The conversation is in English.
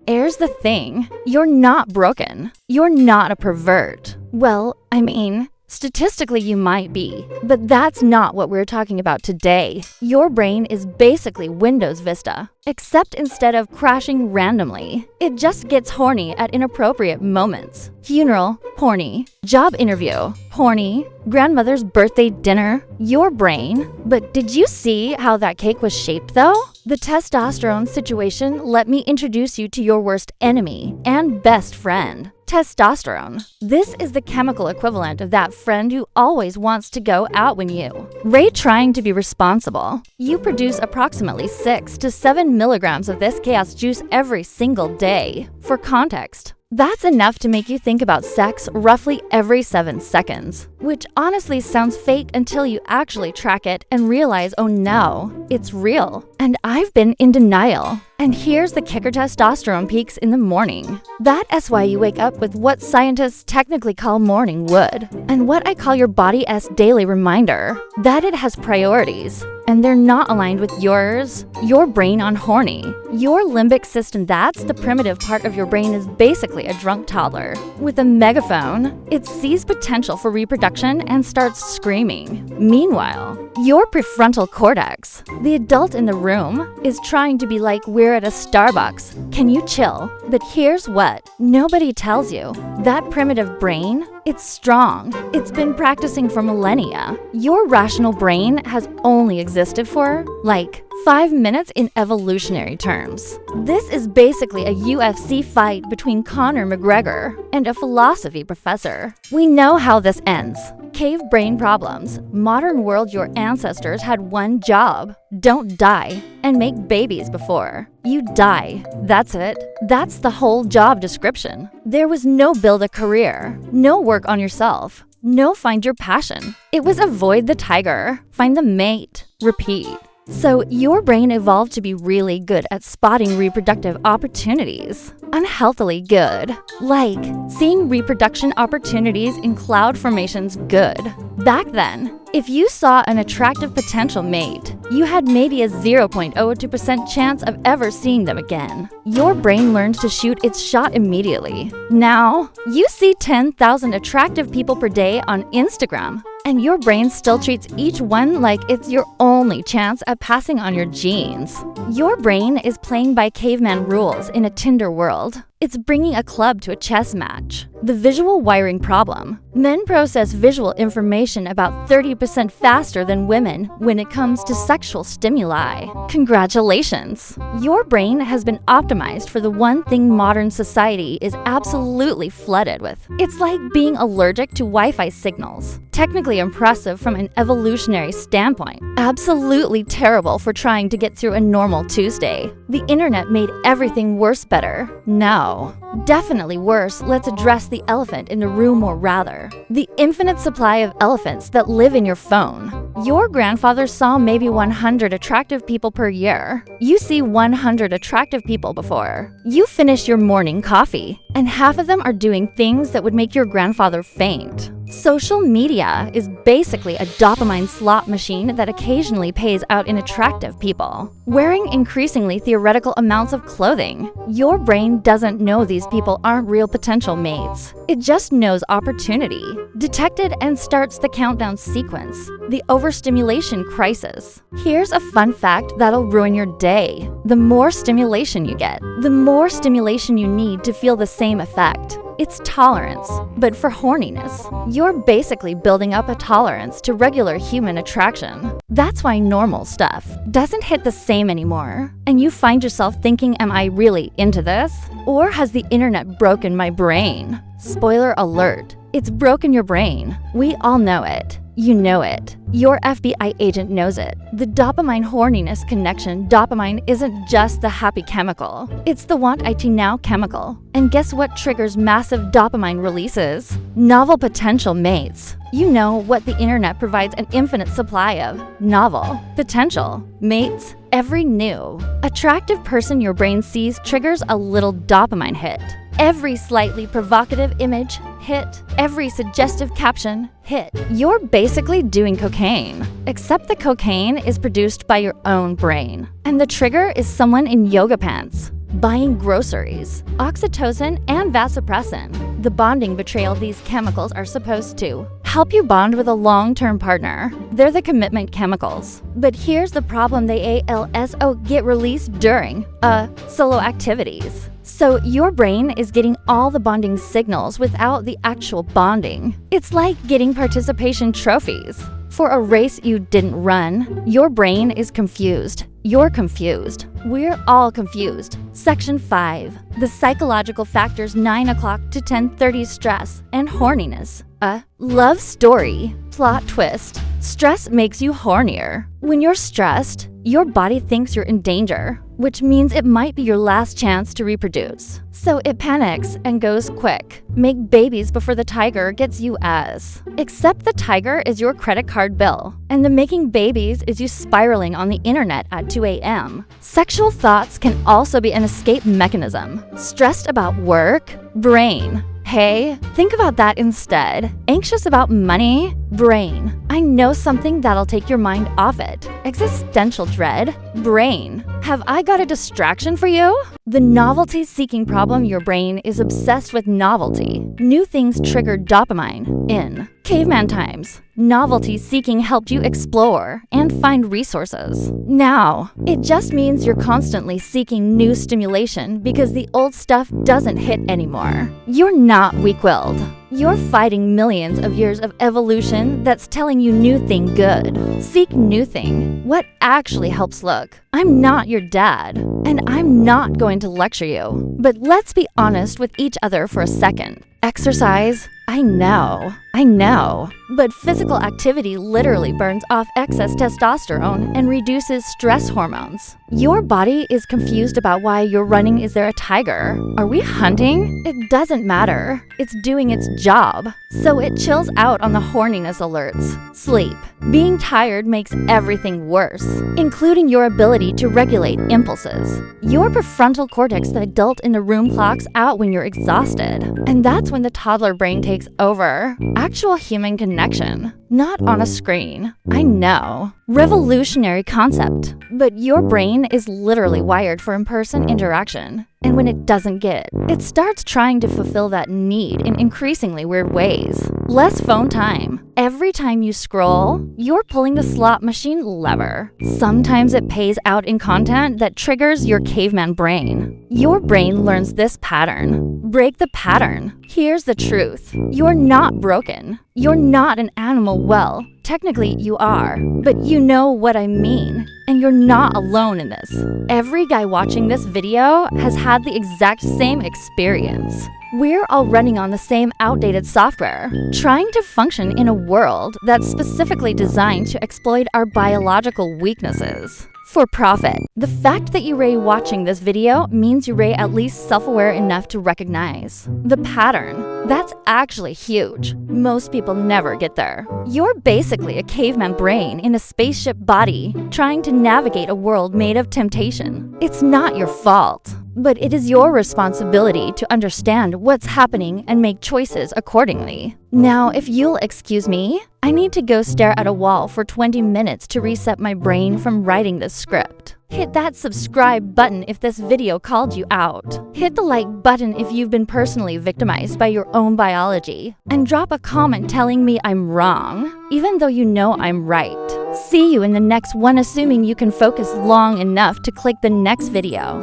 Here's the thing. You're not broken. You're not a pervert. Well, statistically you might be, but that's not what we're talking about today. Your brain is basically Windows Vista, except instead of crashing randomly, it just gets horny at inappropriate moments. Funeral, horny. Job interview, horny. Grandmother's birthday dinner, your brain. But did you see how that cake was shaped though? The testosterone situation let me introduce you to your worst enemy and best friend. Testosterone. This is the chemical equivalent of that friend who always wants to go out with you. Rate trying to be responsible. You produce approximately 6 to 7 milligrams of this chaos juice every single day. For context, that's enough to make you think about sex roughly every 7 seconds, which honestly sounds fake until you actually track it and realize, oh no, it's real. And I've been in denial. And here's the kicker: testosterone peaks in the morning. That's why you wake up with what scientists technically call morning wood, and what I call your body's daily reminder that it has priorities, and they're not aligned with yours. Your brain on horny. Your limbic system, that's the primitive part of your brain, is basically a drunk toddler. With a megaphone, it sees potential for reproduction and starts screaming. Meanwhile, your prefrontal cortex, the adult in the room, is trying to be like, we're at a Starbucks. Can you chill? But here's what nobody tells you. That primitive brain, it's strong. It's been practicing for millennia. Your rational brain has only existed for, 5 minutes in evolutionary terms. This is basically a UFC fight between Conor McGregor and a philosophy professor. We know how this ends. Cave brain problems. Modern world, your ancestors had one job: don't die and make babies before you die. That's it. That's the whole job description. There was no build a career, no work on yourself, no find your passion. It was avoid the tiger, find the mate, repeat. So your brain evolved to be really good at spotting reproductive opportunities. Unhealthily good. Like seeing reproduction opportunities in cloud formations good. Back then, if you saw an attractive potential mate, you had maybe a 0.02% chance of ever seeing them again. Your brain learned to shoot its shot immediately. Now, you see 10,000 attractive people per day on Instagram, and your brain still treats each one like it's your only chance at passing on your genes. Your brain is playing by caveman rules in a Tinder world. It's bringing a club to a chess match. The visual wiring problem. Men process visual information about 30% faster than women when it comes to sexual stimuli. Congratulations! Your brain has been optimized for the one thing modern society is absolutely flooded with. It's like being allergic to Wi-Fi signals. Technically impressive from an evolutionary standpoint. Absolutely terrible for trying to get through a normal Tuesday. The internet made everything worse better. No. Definitely worse. Let's address the elephant in the room, or rather, the infinite supply of elephants that live in your phone. Your grandfather saw maybe 100 attractive people per year. You see 100 attractive people before you finish your morning coffee, and half of them are doing things that would make your grandfather faint. Social media is basically a dopamine slot machine that occasionally pays out in attractive people, wearing increasingly theoretical amounts of clothing. Your brain doesn't know these people aren't real potential mates. It just knows opportunity. Detected and starts the countdown sequence, the overstimulation crisis. Here's a fun fact that'll ruin your day. The more stimulation you get, the more stimulation you need to feel the same effect. It's tolerance, but for horniness. You're basically building up a tolerance to regular human attraction. That's why normal stuff doesn't hit the same anymore. And you find yourself thinking, am I really into this? Or has the internet broken my brain? Spoiler alert, it's broken your brain. We all know it. You know it. Your FBI agent knows it. The dopamine horniness connection. Dopamine isn't just the happy chemical. It's the want it now chemical. And guess what triggers massive dopamine releases? Novel potential mates. You know what the internet provides an infinite supply of. Novel potential mates. Every new attractive person your brain sees triggers a little dopamine hit. Every slightly provocative image, hit. Every suggestive caption, hit. You're basically doing cocaine, except the cocaine is produced by your own brain. And the trigger is someone in yoga pants. buying groceries, oxytocin, and vasopressin. The bonding betrayal these chemicals are supposed to help you bond with a long-term partner. They're the commitment chemicals. But here's the problem: they also get released during solo activities. So your brain is getting all the bonding signals without the actual bonding. It's like getting participation trophies for a race you didn't run. Your brain is confused. You're confused. We're all confused. Section 5. The psychological factors 9 o'clock to 10:30 stress and horniness. Love story. Plot twist. Stress makes you hornier. When you're stressed, your body thinks you're in danger, which means it might be your last chance to reproduce. So it panics and goes quick. Make babies before the tiger gets you as. Except the tiger is your credit card bill, and the making babies is you spiraling on the internet at 2 a.m. Sexual thoughts can also be an escape mechanism. Stressed about work? Brain. Hey, think about that instead. Anxious about money? Brain. I know something that'll take your mind off it. Existential dread? Brain. Have I got a distraction for you? The novelty-seeking problem: your brain is obsessed with novelty. New things trigger dopamine. In caveman times, novelty-seeking helped you explore and find resources. Now, it just means you're constantly seeking new stimulation because the old stuff doesn't hit anymore. You're not weak-willed. You're fighting millions of years of evolution that's telling you new thing good. Seek new thing. What actually helps look. I'm not your dad, and I'm not going to lecture you. But let's be honest with each other for a second. Exercise? I know. But physical activity literally burns off excess testosterone and reduces stress hormones. Your body is confused about why you're running. Is there a tiger? Are we hunting? It doesn't matter. It's doing its job. So it chills out on the horniness alerts. Sleep. Being tired makes everything worse, including your ability to regulate impulses. Your prefrontal cortex, the adult in the room, clocks out when you're exhausted. And that's when the toddler brain takes over. Actual human connection, not on a screen. I know. Revolutionary concept. But your brain is literally wired for in-person interaction. And when it doesn't get, it starts trying to fulfill that need in increasingly weird ways. Less phone time. Every time you scroll, you're pulling the slot machine lever. Sometimes it pays out in content that triggers your caveman brain. Your brain learns this pattern. Break the pattern. Here's the truth. You're not broken. You're not an animal. Well, technically you are, but you know what I mean. And you're not alone in this. Every guy watching this video has had the exact same experience. We're all running on the same outdated software, trying to function in a world that's specifically designed to exploit our biological weaknesses. For profit. The fact that you're watching this video means you're at least self-aware enough to recognize the pattern. That's actually huge. Most people never get there. You're basically a caveman brain in a spaceship body trying to navigate a world made of temptation. It's not your fault, but it is your responsibility to understand what's happening and make choices accordingly. Now, if you'll excuse me, I need to go stare at a wall for 20 minutes to reset my brain from writing this script. Hit that subscribe button if this video called you out. Hit the like button if you've been personally victimized by your own biology. And drop a comment telling me I'm wrong, even though you know I'm right. See you in the next one, assuming you can focus long enough to click the next video.